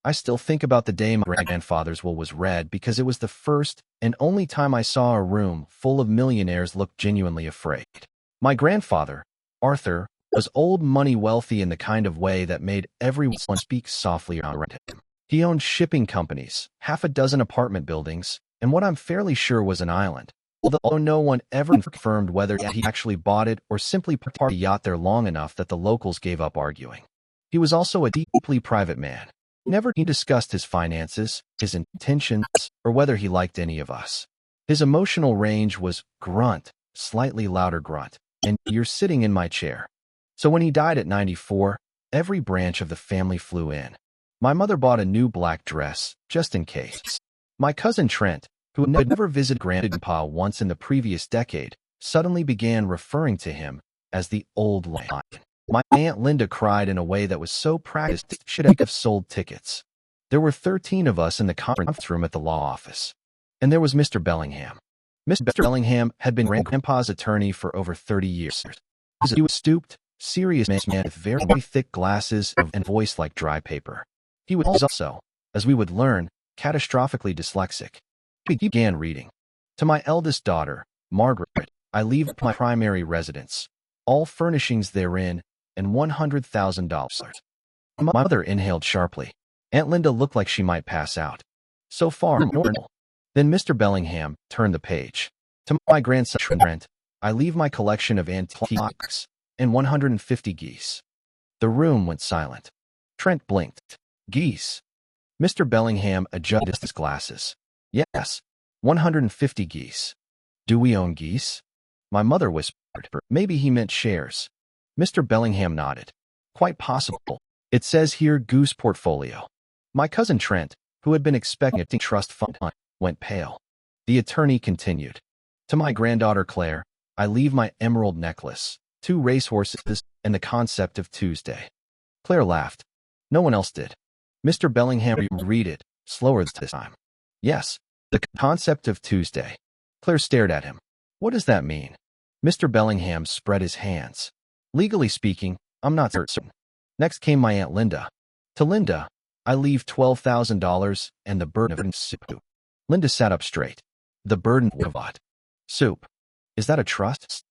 I still think about the day my grandfather's will was read because it was the first and only time I saw a room full of millionaires look genuinely afraid. My grandfather, Arthur, was old money wealthy in the kind of way that made everyone speak softly around him. He owned shipping companies, half a dozen apartment buildings, and what I'm fairly sure was an island, although no one ever confirmed whether he actually bought it or simply parked a yacht there long enough that the locals gave up arguing. He was also a deeply private man. Never he discussed his finances, his intentions, or whether he liked any of us. His emotional range was grunt, slightly louder grunt, and you're sitting in my chair. So when he died at 94, every branch of the family flew in. My mother bought a new black dress, just in case. My cousin Trent, who had never visited Grandpa once in the previous decade, suddenly began referring to him as the old lion. My Aunt Linda cried in a way that was so practiced she'd have sold tickets. There were 13 of us in the conference room at the law office. And there was Mr. Bellingham. Mr. Bellingham had been Grandpa's attorney for over 30 years. He was stooped, serious man with very thick glasses and voice like dry paper. He was also, as we would learn, catastrophically dyslexic. He began reading. To my eldest daughter, Margaret, I leave my primary residence, all furnishings therein, and $100,000. My mother inhaled sharply. Aunt Linda looked like she might pass out. So far, normal. Then Mr. Bellingham turned the page. To my grandson Trent, I leave my collection of antiques and 150 geese. The room went silent. Trent blinked. Geese. Mr. Bellingham adjusted his glasses. Yes, 150 geese. Do we own geese? My mother whispered. Maybe he meant shares. Mr. Bellingham nodded. Quite possible. It says here goose portfolio. My cousin Trent, who had been expecting a trust fund, went pale. The attorney continued. To my granddaughter Claire, I leave my emerald necklace, 2 racehorses, and the concept of Tuesday. Claire laughed. No one else did. Mr. Bellingham read it, slower this time. Yes, the concept of Tuesday. Claire stared at him. What does that mean? Mr. Bellingham spread his hands. Legally speaking, I'm not certain. Next came my Aunt Linda. To Linda, I leave $12,000 and the burden of soup. Linda sat up straight. The burden of what? Soup. Is that a trust?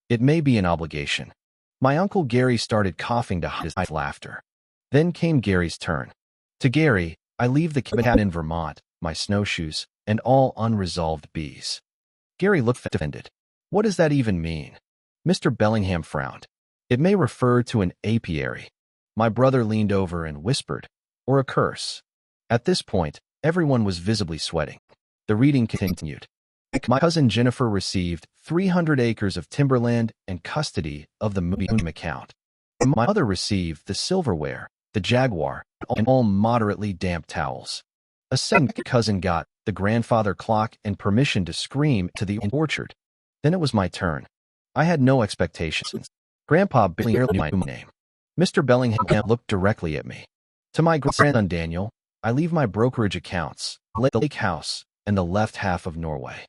It may be an obligation. My Uncle Gary started coughing to hide his laughter. Then came Gary's turn. To Gary, I leave the cabin in Vermont, my snowshoes, and all unresolved bees. Gary looked offended. What does that even mean? Mr. Bellingham frowned. It may refer to an apiary. My brother leaned over and whispered, or a curse. At this point, everyone was visibly sweating. The reading continued. My cousin Jennifer received 300 acres of timberland and custody of the Moon account. My mother received the silverware, the jaguar, and all moderately damp towels. A second cousin got the grandfather clock and permission to scream to the orchard. Then it was my turn. I had no expectations. Grandpa barely knew my name. Mr. Bellingham looked directly at me. To my grandson Daniel, I leave my brokerage accounts, the lake house, and the left half of Norway.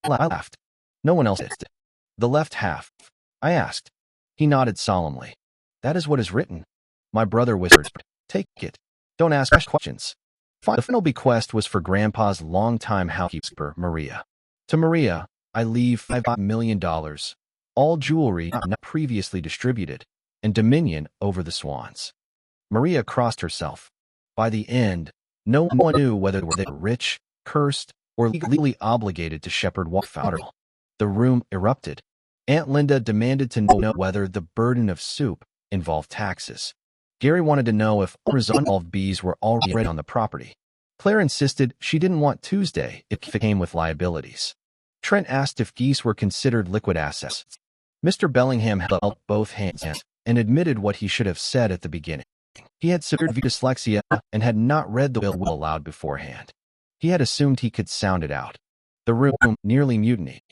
I laughed. No one else did. The left half? I asked. He nodded solemnly. That is what is written. My brother whispered, take it. Don't ask questions. The final bequest was for Grandpa's longtime housekeeper, Maria. To Maria, I leave $5 million, all jewelry not previously distributed, and dominion over the swans. Maria crossed herself. By the end, no one knew whether they were rich, cursed, or legally obligated to shepherd waterfowl. The room erupted. Aunt Linda demanded to know whether the burden of soup involved taxes. Gary wanted to know if unresolved bees were already on the property. Claire insisted she didn't want Tuesday if it came with liabilities. Trent asked if geese were considered liquid assets. Mr. Bellingham held up both hands and admitted what he should have said at the beginning. He had severe dyslexia and had not read the will aloud beforehand. He had assumed he could sound it out. The room nearly mutinied.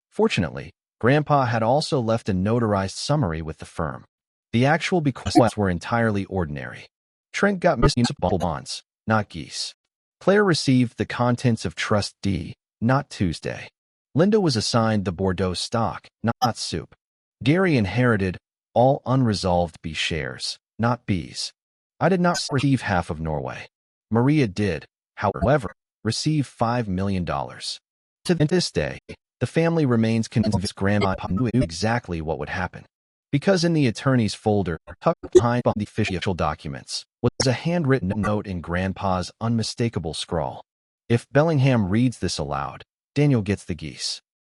Fortunately, Grandpa had also left a notarized summary with the firm. The actual bequests were entirely ordinary. Trent got municipal bonds, not geese. Claire received the contents of Trust D, not Tuesday. Linda was assigned the Bordeaux stock, not soup. Gary inherited all unresolved bee shares, not bees. I did not receive half of Norway. Maria did, however, receive $5 million. To this day, the family remains convinced Grandma knew exactly what would happen. Because in the attorney's folder, tucked behind the official documents, was a handwritten note in Grandpa's unmistakable scrawl. If Bellingham reads this aloud, Daniel gets the geese.